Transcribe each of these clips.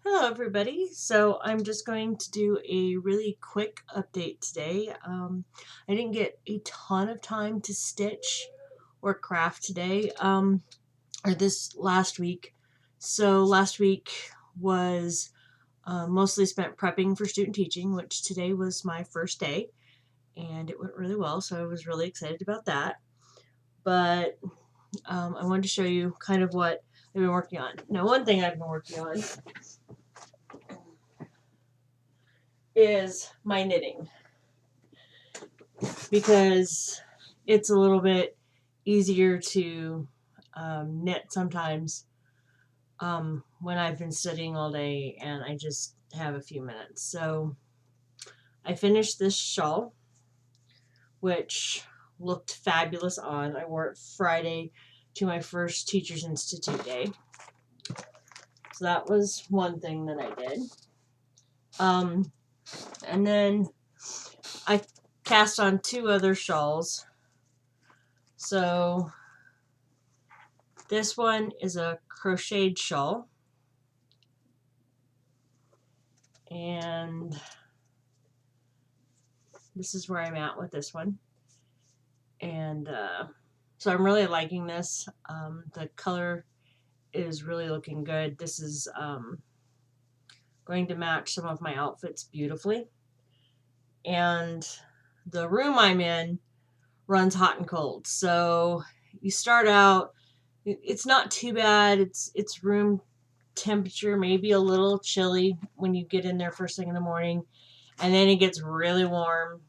Hello everybody. So I'm just going to do a really quick update today. I didn't get a ton of time to stitch or craft today, or this last week. So last week was mostly spent prepping for student teaching, which today was my first day, and it went really well, so I was really excited about that. But I wanted to show you kind of what I've been working on. Now, one thing I've been working on is my knitting, because it's a little bit easier to knit sometimes when I've been studying all day and I just have a few minutes. So I finished this shawl, which looked fabulous on. I wore it Friday to my first Teachers Institute day. So that was one thing that I did. And then I cast on two other shawls. So this one is a crocheted shawl, and this is where I'm at with this one. And so I'm really liking this. The color is really looking good. This is going to match some of my outfits beautifully. And the room I'm in runs hot and cold. So you start out, it's not too bad. It's room temperature, maybe a little chilly when you get in there first thing in the morning, and then it gets really warm,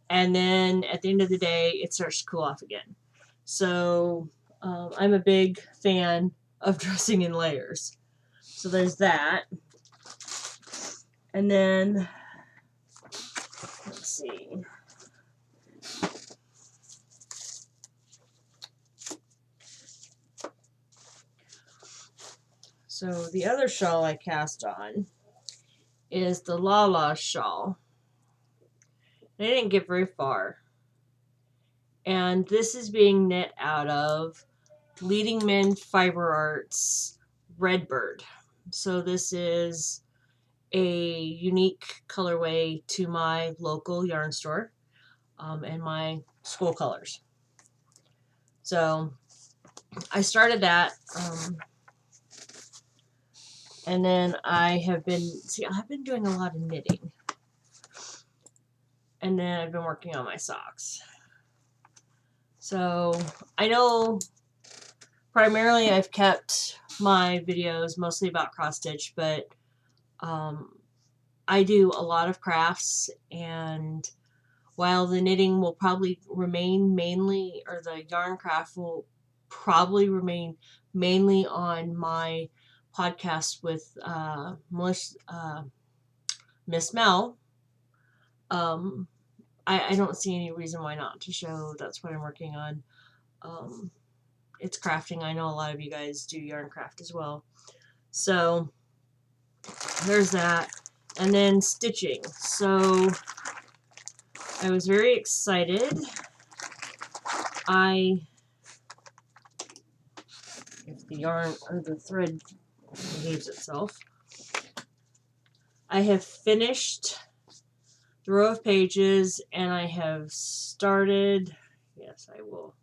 and then at the end of the day it starts to cool off again. So I'm a big fan of dressing in layers, so there's that. And then let's see, so the other shawl I cast on is the La shawl. I didn't get very far. And this is being knit out of Leading Men Fiber Arts Redbird. So this is a unique colorway to my local yarn store and my school colors. So I started that. And then I've been doing a lot of knitting. And then I've been working on my socks. So I know primarily I've kept my videos mostly about cross stitch, but I do a lot of crafts, and while the knitting will probably remain mainly, or the Yarncraft will probably remain mainly on my podcast with Miss Mel, I don't see any reason why not to show that's what I'm working on. It's crafting. I know a lot of you guys do Yarncraft as well. So there's that. And then stitching. So I was very excited. If the yarn or the thread behaves itself, I have finished the row of pages, and I have started, yes I will,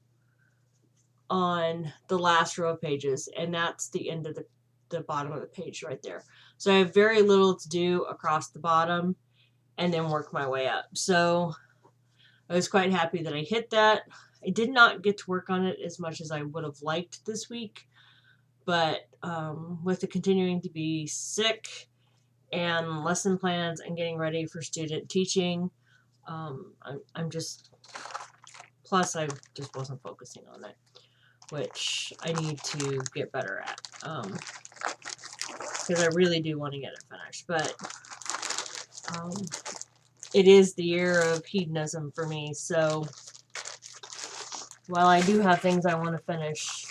on the last row of pages, and that's the end of the bottom of the page right there. So I have very little to do across the bottom and then work my way up. So I was quite happy that I hit that. I did not get to work on it as much as I would have liked this week, but with the continuing to be sick and lesson plans and getting ready for student teaching, I'm just, plus I just wasn't focusing on it, which I need to get better at, because I really do want to get it finished. But it is the year of hedonism for me, so while I do have things I want to finish,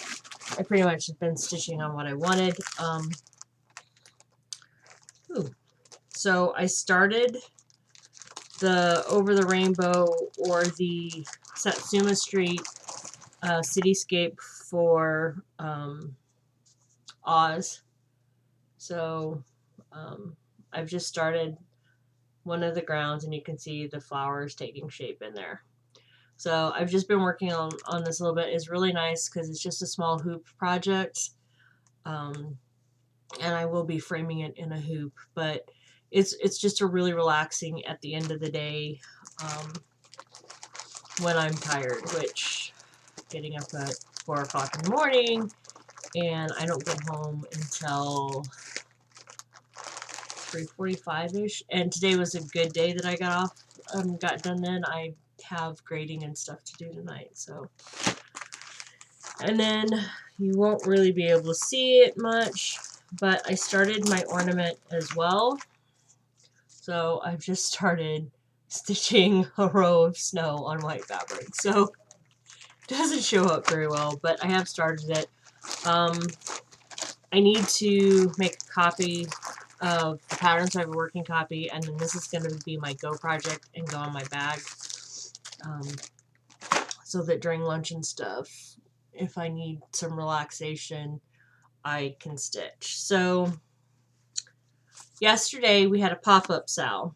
I pretty much have been stitching on what I wanted. So I started the Over the Rainbow, or the Satsuma Street cityscape for Oz, So I've just started one of the grounds, and you can see the flowers taking shape in there. So I've just been working on this a little bit. It's really nice because it's just a small hoop project. And I will be framing it in a hoop, but it's just a really relaxing at the end of the day when I'm tired, which getting up at 4 o'clock in the morning, and I don't get home until 3:45-ish. And today was a good day that I got done then. I have grading and stuff to do tonight, so. And then you won't really be able to see it much, but I started my ornament as well. So I've just started stitching a row of snow on white fabric. So it doesn't show up very well, but I have started it. I need to make a copy of the pattern, so I have a working copy, and then this is going to be my go project and go on my bag, so that during lunch and stuff, if I need some relaxation, I can stitch. So yesterday we had a pop-up sale,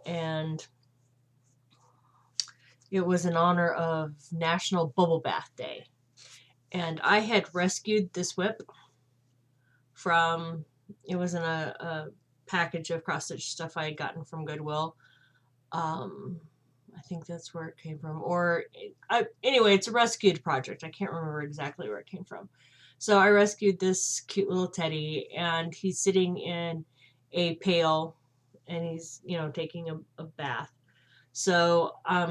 and it was in honor of National Bubble Bath Day. And I had rescued this whip from, it was in a package of cross-stitch stuff I had gotten from Goodwill. I think that's where it came from. Or, anyway, it's a rescued project. I can't remember exactly where it came from. So I rescued this cute little teddy, and he's sitting in a pail, and he's, taking a bath. So I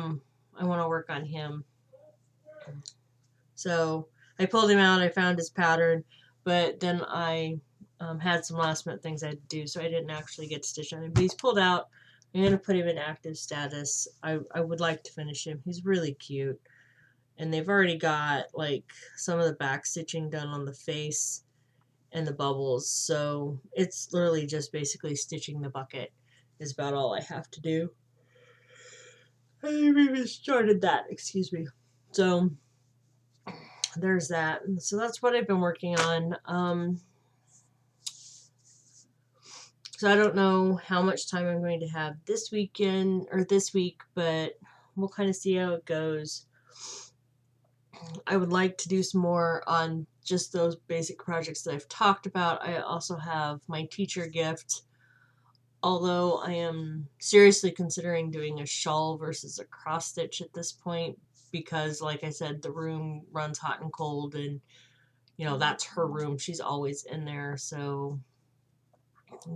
want to work on him. So I pulled him out. I found his pattern, but then I had some last minute things I had to do, so I didn't actually get to stitch on him. But he's pulled out. I'm going to put him in active status. I would like to finish him. He's really cute. And they've already got like some of the back stitching done on the face and the bubbles. So it's literally just basically stitching the bucket is about all I have to do. I even started that, excuse me. So there's that. So that's what I've been working on. So I don't know how much time I'm going to have this weekend or this week, but we'll kind of see how it goes. I would like to do some more on just those basic projects that I've talked about. I also have my teacher gift, although I am seriously considering doing a shawl versus a cross stitch at this point, because like I said, the room runs hot and cold, and that's her room. She's always in there, so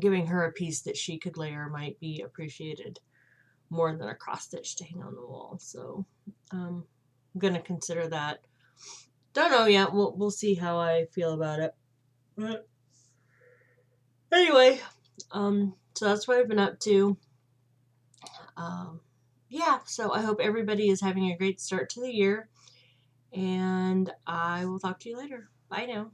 giving her a piece that she could layer might be appreciated more than a cross stitch to hang on the wall. So I'm gonna consider that. Don't know yet. We'll see how I feel about it. But anyway, so that's what I've been up to. Yeah, so I hope everybody is having a great start to the year, and I will talk to you later. Bye now.